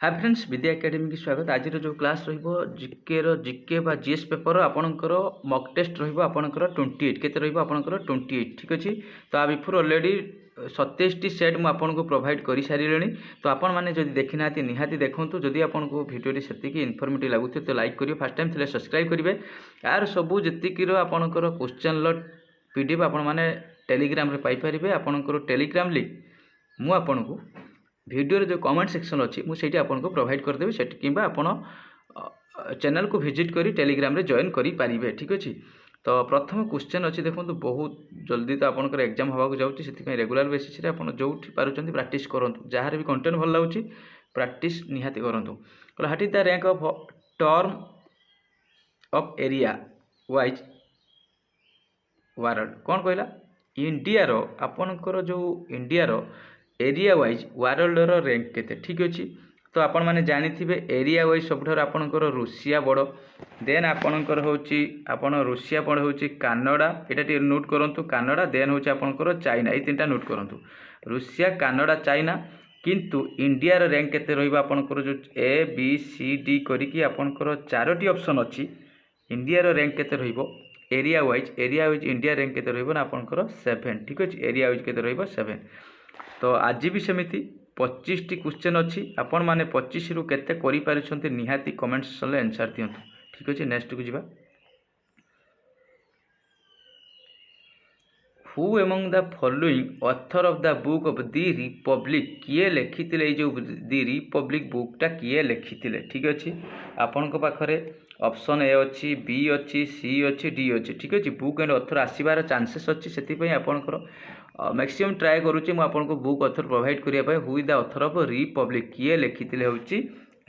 Hi friends विद्या academy की स्वागत। आज जो क्लास जिके बा जीएस पेपर आपणकर मक टेस्ट आपणकर 28 केते आपणकर 28 ठीक अच्छे। तो आ बिफोर ऑलरेडी 27 सेट मुझे प्रोवाइड कर सारे। तो आपण मैंने जब देखी ना निहाती देखूँ जदि आपको भिडियो से इनफर्मेटिव लगुचे तो लाइक करेंगे, फास्ट टाइम थे सब्सक्राइब करेंगे। यार सबू जी आपणकर क्वेश्चन पीडीएफ आपण मैंने टेलीग्राम पाइपर। आपणकर टेलीग्राम लिंक मु आपको वीडियो जो कमेंट सेक्शन अच्छी मुझे आपको प्रोवाइड करदेवी से कि चैनल को विजिट करी टेलीग्राम रे जॉइन करी पारिबे ठीक अच्छे। तो प्रथम क्वेश्चन अच्छी देखो बहुत जल्दी तो आपंकर एग्जाम होगा जाऊँगी से रेगुलर बेसिस जो पार्टी प्राक्ट करूँ जहाँ भी कंटेंट भल लगुच प्राक्ट निहाती करूँ। What is the rank of term of area wise world कौन कहला इंडिया रो आपणकर जो इंडिया रो एरिया वाइज वर्ल्ड रो रैंक केते ठीक अच्छे। तो आपण मैंने जानी एरिया वाइज सबुठार आपणकर रूसिया बड़, देन आपणकर होची आपण रूसिया बड़ होची कानाडा, एटा टी नोट करंतु कानाडा, देन होची आपणकर चाइना, ए तीनटा नोट करंतु रूसिया कानाडा चाइना। किंतु इंडिया रो रैंक केते रहइबा आपणकर जो ए बी सी डी करिकी आपणकर चारोटी ऑप्शन अच्छी। इंडिया रो रैंक केते रहइबो एरिया वाइज इंडिया रैंक केते रहइबो ना आपणकर 7 ठीक अच्छे। एरिया वाइज केते रहइबो 7। तो आज भी सेमिति 25 टी क्वेश्चन अच्छी आपण माने 25 रु केते करि पारिछन्ते निहाती कमेंट सेक्शन रे आंसर दियंतु ठीक अछि। नेक्स्ट को जिबा who among the following author of the book of the Republic किए लिखिथिले जो द रिपब्लिक बुकटा किए लिखिथिले ठीक अछि। आपण को पाखरे ऑप्शन ए अच्छी, बी अच्छी, सी अच्छी, डी अच्छी ठीक अच्छे। बुक एंड ऑथर आसीबार चांसेस अच्छी से आपणकर मैक्सिमम ट्राए करुच्ची मुझे बुक ऑथर प्रोवाइड करने who is the author of Republic किए लिखिथिले होची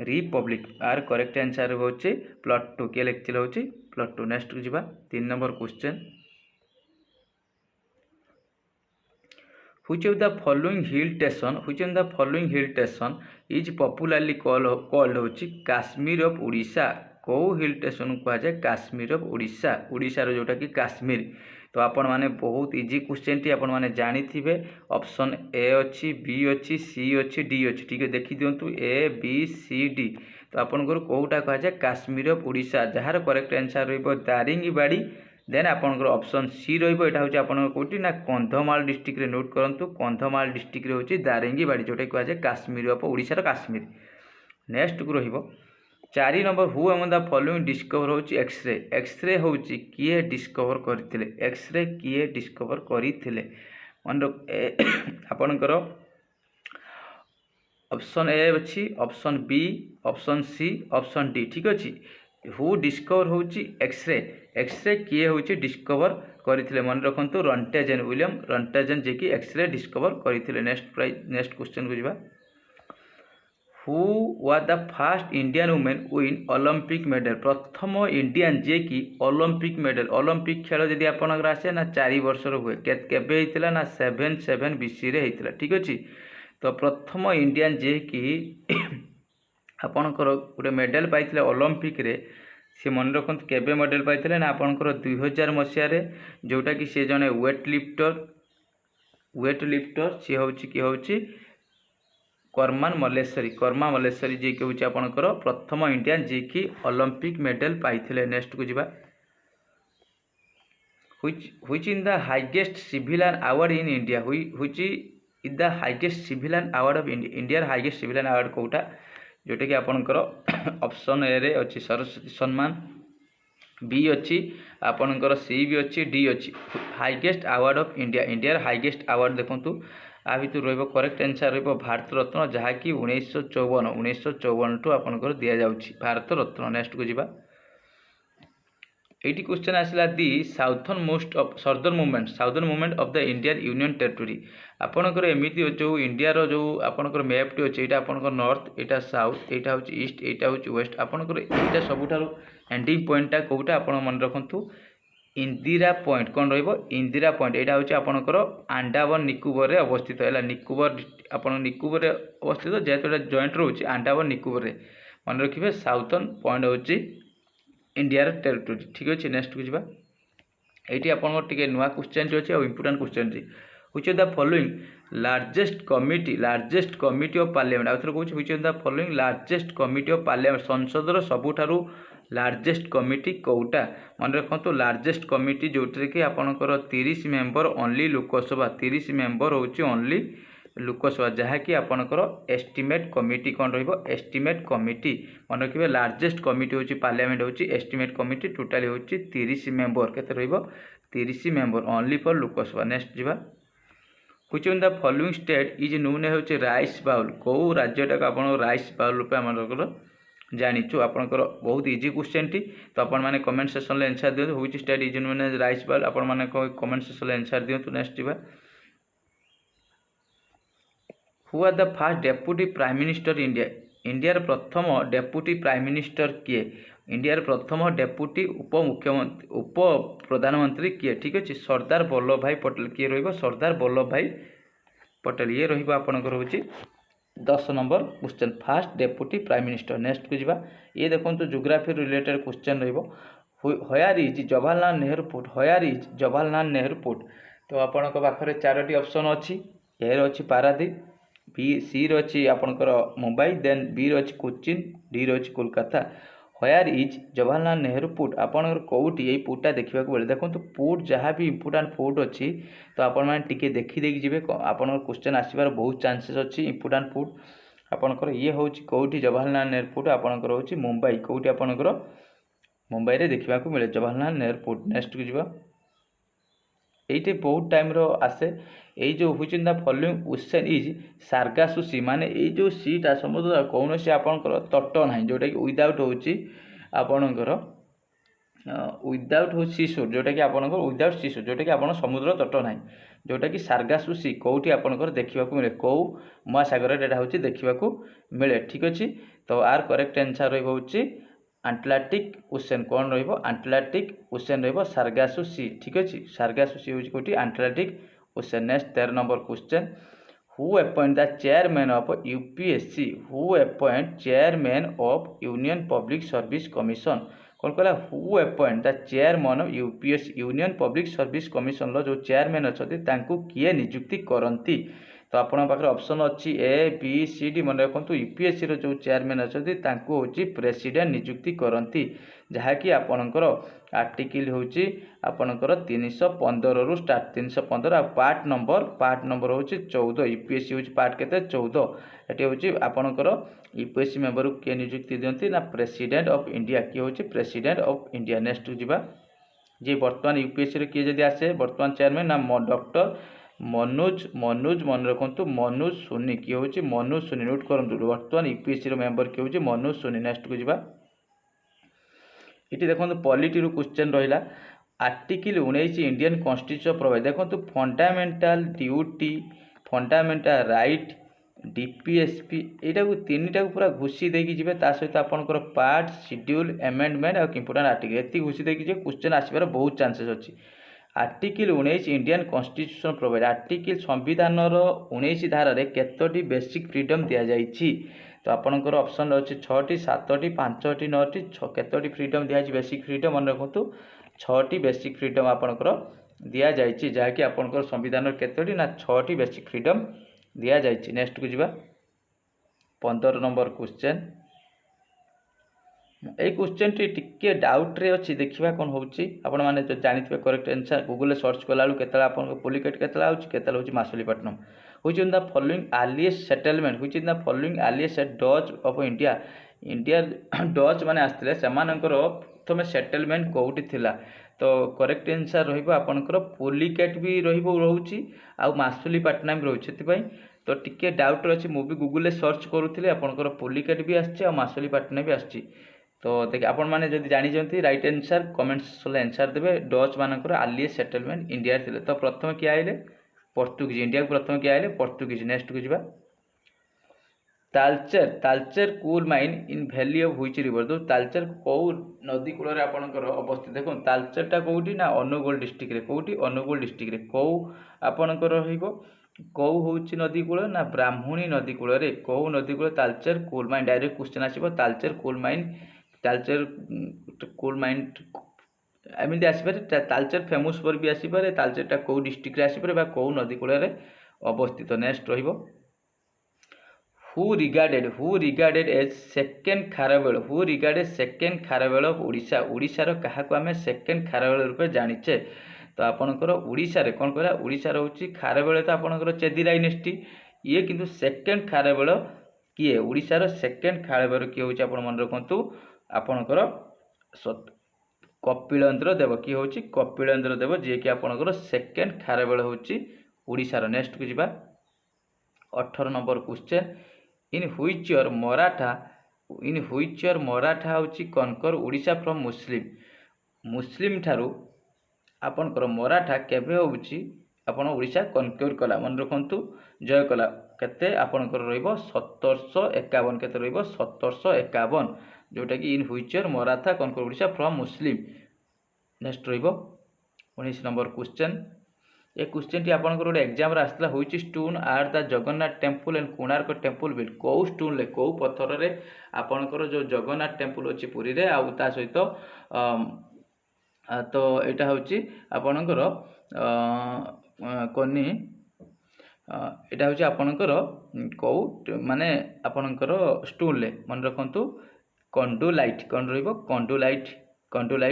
रिपब्लिक। आर करेक्ट आंसर होची प्लॉट 2 किए लिखिथिले होची प्लॉट 2। नेक्स्ट को जिबा 3 number question which of the following hill station is popularly called होची काश्मीर ऑफ उड़ीसा। कौ हिल स्टेशन कह जाए काश्मीर ऑफ उड़ीसा, उड़ीसा रो जोटा कि काश्मीर। तो आपण माने बहुत इजी क्वेश्चन टी आपण माने जानी थिबे। ऑप्शन ए अच्छी, बी अच्छी, सी अच्छी, डी अच्छी ठीक है। देखि दियंतु ए बी सी डी। तो आपनकर कोउटा कह जाए काश्मीर ऑफ उड़ीसा, जहार करेक्ट आंसर रहइबो दारिंगबाड़ी। देन आपनकर ऑप्शन सी रहिबो एटा होची आपनकर कोटी ना कंधमाल डिस्ट्रिक्ट रे नोट करंतु कंधमाल डिस्ट्रिक्ट रे होची दारिंगबाड़ी जोटा कह जाए काश्मीर ऑफ उड़ीसा रो काश्मीर। नेक्स्ट को रहिबो 4 नंबर who among the following discover होची एक्सरे। एक्सरे होची किए डिस्कवर करथिले, एक्सरे किए डिस्कवर करथिले मन आपनकर ऑप्शन ए अच्छी, option B, option C, option D ठीक अच्छे। हु डिस्कवर होची एक्सरे, एक्सरे किए होची डिस्कवर करथिले मन रखंतु रंटेजन, विलियम रंटेजन जे कि एक्सरे डिस्कवर करथिले। नेक्स्ट क्वेश्चन को जिबा who was the first Indian women win Olympic medal. प्रथम इंडियन जे कि ओलंपिक मेडल, ओलंपिक खेल जदि आपनकर आसे ना 4 वर्षर हुए केबे हेतिला ना 77 बीसी रे हेतिला ठीक अछि। तो प्रथम इंडियन जे कि आपनकर गोटे मेडल पाइथिले ओलंपिक रे से मन रखंतु केबे मेडल पाइथिले ना आपनकर 2000 मसिया रे, जोटा कि से जने वेट लिफ्टर सी होची कि होची कर्मा मल्लेश्वरी जी के होची आपनकर प्रथम इंडियन जी की ओलंपिक मेडल पाइथिले। नेक्स्ट को जिबा which in the highest civilian award in India, which is the highest civilian award of India. Highest civilian award कोटा जोटा कि आपनकर ऑप्शन ए रे अच्छी सरस्वती सम्मान, बी अच्छी आपनकर सी भी अच्छी, डी अच्छी highest award of India. India highest award देखंतु आ भितर रहिबो करेक्ट आंसर रहिबो भारत रत्न, जहाँकि 1954 टू आपनकर दिया जाउछि भारत रत्न। नेक्स्ट को जिबा 80 क्वेश्चन आसला the southern movement of the Indian union territory. आपनकर एमिति जो इंडिया रो जो आपनकर मैप टी अछि एटा आपनकर नॉर्थ, एटा साउथ, एटा होछि ईस्ट, एटा होछि वेस्ट। आपनकर एटा सबुठारो एंडिंग पॉइंटटा कोउटा आपण मन रखंतु इंदिरा पॉइंट। कौन रहिबो इंदिरा पॉइंट, एटा होछि आपनकर अंडमान निकोबर रे अवस्थित है। निकोबर आपन निकोबर रे अवस्थित जेहेतु एटा जॉइंट रहउछि अंडमान निकोबर रे मन रखिबे साउथर्न पॉइंट होछि इंडिया रो टेरिटरी ठीक अछि। नेक्स्ट को जिबा एटी आपनकर टिके नुवा क्वेश्चन अछि और इंपोर्टेंट क्वेश्चन अछि which of the following largest committee of parliament आउ थोड़ा कहूँ which of the following largest committee of parliament संसदर सबुठारु लार्जेस्ट कमिटी कौटा मन रखु लार्जेस्ट कमिटी जो कि आपंकर 30 मेंबर ओनली लोकसभा 30 मेंबर होची ओनली लोकसभा जहाँकि आपंकर एस्टिमेट कमिटी कौन एस्टिमेट कमिटी मन रखिए लार्जेस्ट कमिटी होची पार्लियामेंट होची एस्टिमेट कमिटी टोटाली होची 30 मेंबर केते 30 member only for Lok Sabha. Next जीवा which in the following state is known होची राइस बाउल कौ राज्यटा को आपन राइस बाउल रूप आमर जानिचु आपनकर बहुत इजी क्वेश्चन टी तो आपण माने कमेंट सेक्शन ले आंसर दियो which state is known as rice bowl आपण माने कमेंट सेक्शन ले आंसर दियो। तो नेक्स्ट जीवा who are the first deputy prime minister India India रे प्रथम डेप्यूटी प्राइम मिनिस्टर किए इंडिया रे प्रथम डेप्यूटी उप मुख्यमंत्री उप प्रधानमंत्री किए ठीक अच्छे सरदार वल्लभ भाई पटेल किए रहिबो सरदार वल्लभ भाई पटेल ये रहिबो आपनकर होची 10 number question fast deputy prime minister. Next को जीवा ये देखो जियोग्राफी रिलेटेड क्वेश्चन रहिबो here is Jawaharlal Nehru port here is Jawaharlal Nehru port तो आपनक पाखरे चारोटी ऑप्शन अछि ए रो अछि पारादीप बी सी रो अछि आपनकर मुंबई देन बी रो अछि कोचिन डी रो अछि Kolkata here is Jawaharlal Nehru port आपनकर कोउटी एई पोर्टा देखिबा को बेले देखो पोर्ट जहाँ भी इंपोर्टेंट पोर्ट अछि तो आपण माने टिके देखि देखि जिवे आपनकर क्वेश्चन आसीबार बहुत चांसेस अछि इंपोर्टेंट पोर्ट आपनकर ये होछि कोउटी जवाहरलाल नेहरू पोर्ट आपनकर होछि मुंबई कोउटी आपनकर मुंबई रे देखिबा को मिले जवाहरलाल नेहरू पोर्ट। नेक्स्ट को जिवा एइटे बहुत टाइम रो आसे एई जो which in the following ocean is Sargasso sea माने एई जो सीटा समुद्र कौन से आपनकर तट नाही जोटा कि विदाउट होची आपनकर विदाउट हो सीशोर जोटा कि आपनकर विदाउट सीशोर जोटा कि आपन समुद्र तट नाही जोटा कि सार्गासो सी कोउटी आपनकर देखिबा को मिले को महासागर डेटा होची देखिबा को मिले ठीक अछि। तो आर करेक्ट आंसर रहबो होची आंटलार्टिक ओशन कौन रहिबो आंटलार्टिक ओशन रहिबो सार्गासो सी ठीक अछि सार्गासो सी होची कोटी Atlantic ocean. Next 13 number question who appoint the chairman of UPSC who appoint chairman of union public service commission कौन कहला who appoint the chairman of UPSC union public service commission लो जो chairman अछथि तांकु किए नियुक्ति करंती तो आपण पाखरे ऑप्शन अछि ए बी सी डी मन रखंतु यूपीएससी रो जो चेयरमैन अछथि तांकु होची प्रेसिडेंट नियुक्ति करंती जहा कि आपणकर आर्टिकल होची आपणकर 315 रु स्टार्ट 315 आ पार्ट नंबर होची 14 यूपीएससी होची पार्ट केते 14 एटी होची आपणकर यूपीएससी मेंबर के नियुक्ति दियंती ना प्रेसिडेंट ऑफ इंडिया की होची प्रेसिडेंट ऑफ इंडिया। नेक्स्ट जीवा जे वर्तमान यूपीएससी रे किए जदी आसे वर्तमान चेयरमैन ना डॉक्टर मनोज मन रखु मनोज सोनी किए होची मनोज सोनी नोट करंतु वर्तमान यूपीएससी रो मेंबर किए होची मनोज सोनी। नेक्स्ट को जीवा इटी देखो पॉलिटी रो क्वेश्चन रहिला आर्टिकल 19 इंडियन कॉन्स्टिट्यूशन प्रोवाइड देखो fundamental duty fundamental right DPSP एटा को तीनटा को पूरा घुसी देकी जिवे ता सहित आपनकर पार्ट शेड्यूल अमेंडमेंट और इंपोर्टेंट आर्टिकल एती घुसी देकी जे क्वेश्चन आसीबार बहुत चांसेस अछि। Article 19 Indian constitution provide article संविधान रो 19 धारा रे केतोटी बेसिक फ्रीडम दिया जाईछि तो आपनकर ऑप्शन अछि 6टी 7टी 5टी 9टी केतोटी फ्रीडम दिया जाय बेसिक फ्रीडम मन रखंतु 6टी बेसिक फ्रीडम आपनकर दिया जाईछि जहा कि आपनकर संविधान रो केतोटी ना 6टी बेसिक फ्रीडम दिया जाईछि। नेक्स्ट को जीवा 15 नंबर क्वेश्चन ए क्वेश्चन टी टिके डाउट रे अछि देखिबा कोन होउछि आपण माने जो जानिथिबे करेक्ट आंसर गूगल रे सर्च कलालु केतला आपन पुलिकेट केतला होउछि केतला होउछि Masulipatnam which in the following earliest settlement which in the following earliest Dutch of India India Dutch माने आस्थिले सेमानकर प्रथम सेटलमेंट कोउटी थिला तो करेक्ट आंसर रहिबो आपनकर पुलिकेट भी रहिबो रहउछि आ मासुलीपट्टनम रहउछि एतिपई तो टिके डाउट अछि मु भी गूगल रे सर्च करूथिले आपनकर पुलिकेट भी आछि आ मासुलीपट्टनम भी आछि तो देख आपण माने जदि जानि जंती राइट आंसर कमेंट्स ले आंसर देबे डच मानकर अर्लीस्ट सेटलमेंट इंडिया थिले तो प्रथम कि आइले पोर्तुगीज इंडिया को प्रथम कि आइले पोर्तुगीज। नेक्स्ट को जिबा Talcher coal mine in valley of which river तो तालचर को नदी कूल रे आपनकर अवस्थित देखो तालचरटा कोउटी ना अनुगुल डिस्ट्रिक्ट रे कोउटी अनुगुल डिस्ट्रिक्ट रे को आपनकर रहिबो कौ होउची नदी कूल ना ब्राह्मणी नदी कूल रे कौ नदी कूल Talcher coal mine direct question आसीबो तालचर कोल माइन एमती आसपे तालचेर फेमस पर भी आसपे तालचेरटा कौ डिस्ट्रिक्ट आसपे कौ नदी कूल अवस्थित। नेक्स्ट रहिबो who regarded as second Kharavela who regarded second Kharavela of Odisha ओडिशार क्या आम सेकेंड खारवेल रूपे जानिचे। तो आपणकर ओडिशा रे कौन कहला ओडिशा होची खारवेल तो आपणकर चेदी डायनेस्टी ये किंतु सेकेंड खारवेल किए ओडिशार सेकेंड खारवेल किए होची आपण मन रखंतु आपणकर कपिलेन्द्र देव किए होची कपिलेन्द्र देव जे कि आपणकर सेकेंड खारवेल होची ओडिशार। नेक्स्ट को जिबा 18 number question in which year Maratha होची कनकर ओडिशा फ्रॉम मुस्लिम ठारू आपणकर मराठा केबे होची आपण ओडिशा कनक्योर कला मन रखंतु जय कला केते आपणकर रहइबो 1751 केते रहइबो 1751 जोटा कि in which year Maratha conquer Odisha from Muslim. Next रहइबो 19 नंबर क्वेश्चन ये क्वेश्चन टी आपनकर गोटे एग्जाम रे आसला होइची stone are the Jagannath temple and Konark temple build को स्टोन ले को पत्थर रे आपनकर जो जगन्नाथ टेम्पल अछि पुरी रे आ ता सहित तो एटा होची आपनकर कोनी एटा होची आपनकर को माने आपनकर स्टोन ले मन रखंतु कंडोलाइट कौन रहिबो कंडोलाइट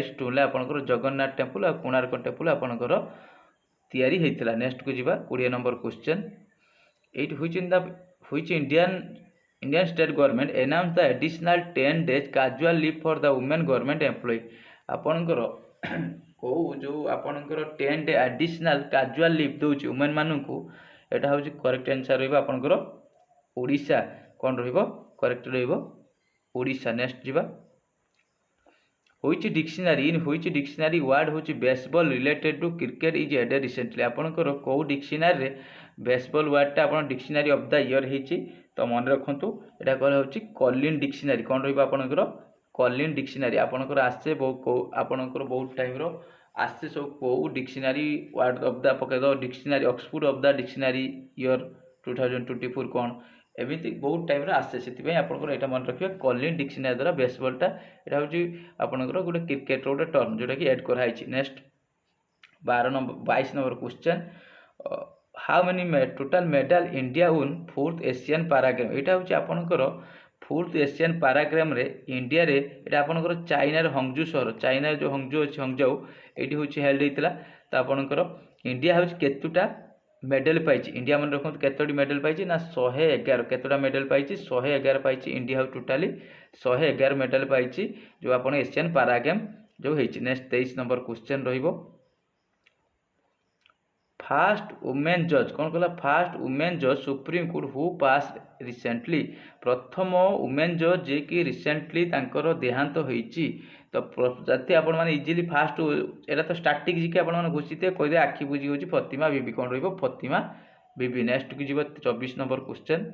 स्टोन ले आपनकर जगन्नाथ टेम्पल आ कोणार्क टेम्पल आपनकर तैयारी होता। नेक्स्ट को जीवा 20 number question at which Indian state government announce the additional 10 days casual leave for the women government employ आपनकर को जो आपनकर 10 day एडिशनल कैजुअल लीव दोची वुमेन माननकु एटा होची करेक्ट आंसर रहइबो आपनकर ओडिशा कोन रहइबो करेक्ट रहइबो ओडिशा। नेक्स्ट जीवा इन व्हिच डिक्शनरी वर्ड होची baseball related to cricket is added recently आपनकर को डिक्शनरी रे बेसबॉल वर्डटा आपन डिक्शनरी ऑफ द ईयर हेची तो मन रखंतु एटा कहला होची कॉलिन डिक्शनरी कोन रहइबो आपनकर कॉलिन डिक्शनरी आपनकर आसे आपनकर बहुत टाइम रो आसे सब को डिक्शनरी वर्ड ऑफ द पके दो dictionary Oxford of the dictionary year 2024 कोन एमिति बहुत टाइम रे आसे सेति आपनकर एटा मन रखिबे कॉलिन डिक्शनरी द्वारा बेसबॉलटा एटा होची आपनकर गोटे क्रिकेट रो टर्म जोटा कि ऐड करा हाइची। Next 22 number question how many total medal India won fourth Asian Para Games एटा होची आपनकर फोर्थ एशियन पैराग्राम रे इंडिया रे एटा आपनकर चाइना रे हंगजू शहर चाइना जो हंगजू अछि हंगजाऊ एटी होची हेल्ड हेतिला तो आपनकर इंडिया होची केतुटा मेडल पाइछि इंडिया मन रखत केतोडी मेडल पाइछि ना 111 केतोडा मेडल पाइछि 111 पाइछि इंडिया टोटली 111 मेडल पाइछि जो आपण एशियन पैराग्राम जो हेछि। नेक्स्ट 23 नंबर क्वेश्चन रहिबो फास्ट वुमेन जज कौन कहला फास्ट वुमेन जज supreme court who pass recently प्रथम वुमेन जज जे कि रिसेंटली तांकर देहांत होईची तो जाति आपण माने इजीली फास्ट एटा तो स्टैटिक जी के आपण माने घोषित कहि दे आखि बुझी होची फतिमा बीबी कौन रहिबो फतिमा बीबी। नेक्स्ट को जीव 24 number question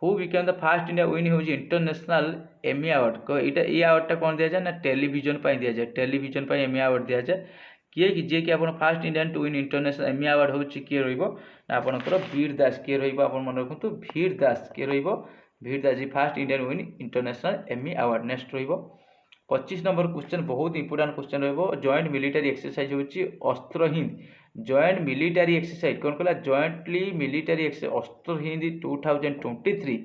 who became the fast India win होची इंटरनेशनल एमी अवार्ड को एटा ए अवार्ड कौन दिया जाए ना टेलीविजन पाई दिया जाए टेलीविजन पाई एमी अवार्ड दिया जाए किए कि जे कि आपण first Indian to win international Emmy award होची किए रहिबो ना आपनकर वीर दास किए रहिबो आपण मन रखंतु वीर दास किए रहिबो Vir Das ji first Indian win international Emmy award. Next रहिबो 25 नंबर क्वेश्चन बहुत इंपोर्टेंट क्वेश्चन रहिबो जॉइंट मिलिटरी एक्सरसाइज होची अस्त्र हिंद जॉइंट मिलिटरी एक्सरसाइज कौन कहला jointly military exercise Astra Hind 2023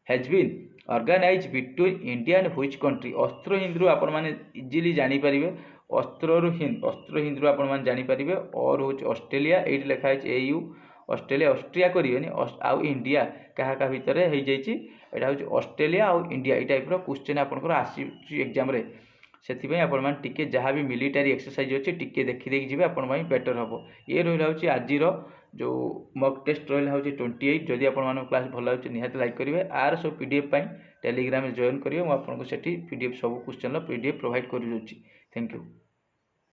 has been organise between India and which country Astra Hind रु आपण माने इजीली जानि परिबे अस्त्र हिंद रु आपण माने जानि परिबे और होची ऑस्ट्रेलिया एट लिखा है एयू ऑस्ट्रेलिया ऑस्ट्रिया करिवेनी आउ इंडिया कहा का भीतर हे जाइछि एटा होची ऑस्ट्रेलिया आउ इंडिया ए टाइप रो क्वेश्चन आपनकर आसी एग्जाम रे सेति पय आपण मान टिके जहां भी मिलिटरी एक्सरसाइज होची टिके देखि देखि जिवे आपण माने बेटर हबो। ये रहिला होची आजि रो जो मॉक टेस्ट रहिला होची 28 जदि आपण मान क्लास भल होची निहात लाइक करिवे आर सब पीडीएफ पय टेलीग्राम रे जॉइन करिवे म आपन को सेठी पीडीएफ सब क्वेश्चन लो पीडीएफ प्रोवाइड करि दोची। Thank you.